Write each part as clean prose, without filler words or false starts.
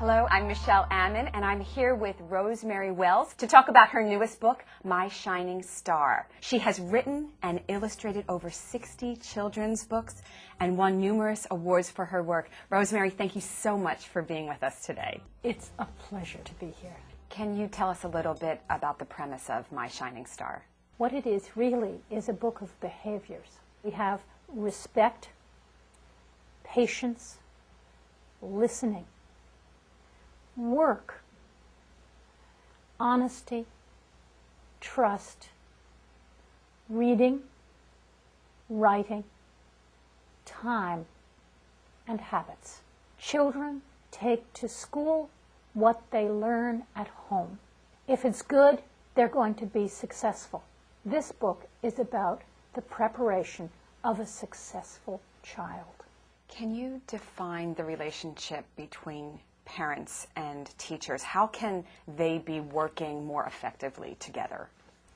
Hello, I'm Michele Ammon, and I'm here with Rosemary Wells to talk about her newest book, My Shining Star. She has written and illustrated over 60 children's books and won numerous awards for her work. Rosemary, thank you so much for being with us today. It's a pleasure to be here. Can you tell us a little bit about the premise of My Shining Star? What it is really is a book of behaviors. We have respect, patience, listening, work, honesty, trust, reading, writing, time, and habits. Children take to school what they learn at home. If it's good, they're going to be successful. This book is about the preparation of a successful child. Can you define the relationship between parents and teachers? How can they be working more effectively together?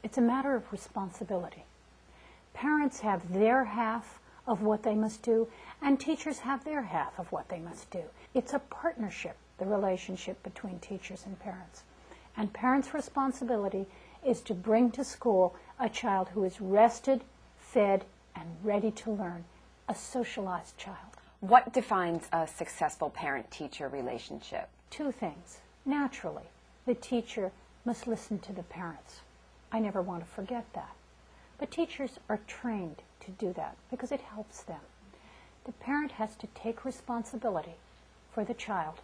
It's a matter of responsibility. Parents have their half of what they must do, and teachers have their half of what they must do. It's a partnership, the relationship between teachers and parents. And parents' responsibility is to bring to school a child who is rested, fed, and ready to learn, a socialized child. What defines a successful parent-teacher relationship? Two things. Naturally, the teacher must listen to the parents. I never want to forget that. But teachers are trained to do that because it helps them. The parent has to take responsibility for the child,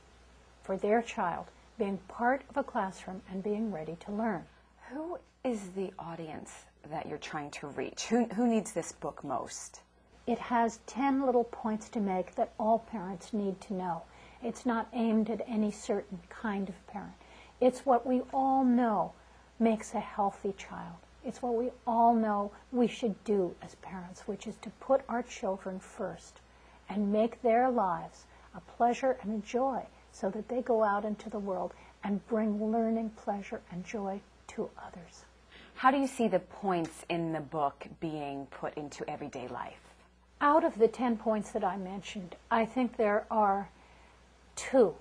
for their child, being part of a classroom and being ready to learn. Who is the audience that you're trying to reach? Who needs this book most? It has 10 little points to make that all parents need to know. It's not aimed at any certain kind of parent. It's what we all know makes a healthy child. It's what we all know we should do as parents, which is to put our children first and make their lives a pleasure and a joy so that they go out into the world and bring learning, pleasure, and joy to others. How do you see the points in the book being put into everyday life? Out of the 10 points that I mentioned, I think there are 2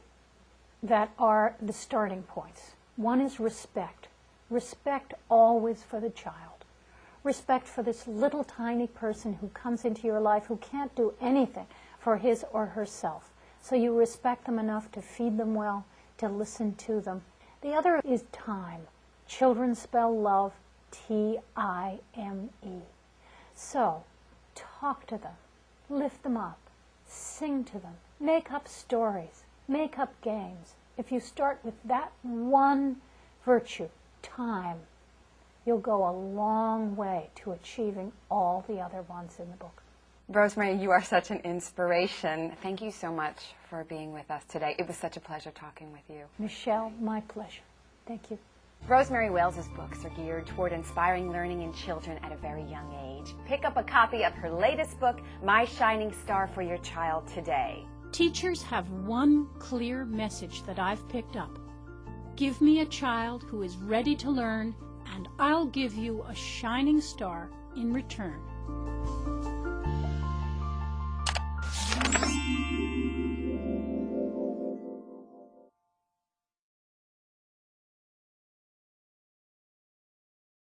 that are the starting points. One is respect. Respect always for the child. Respect for this little tiny person who comes into your life who can't do anything for his or herself. So you respect them enough to feed them well, to listen to them. The other is time. Children spell love Time. So talk to them, lift them up, sing to them, make up stories, make up games. If you start with that one virtue, time, you'll go a long way to achieving all the other ones in the book. Rosemary, you are such an inspiration. Thank you so much for being with us today. It was such a pleasure talking with you. Michele, my pleasure. Thank you. Rosemary Wells' books are geared toward inspiring learning in children at a very young age. Pick up a copy of her latest book, My Shining Star, for your child today. Teachers have one clear message that I've picked up. Give me a child who is ready to learn, and I'll give you a shining star in return.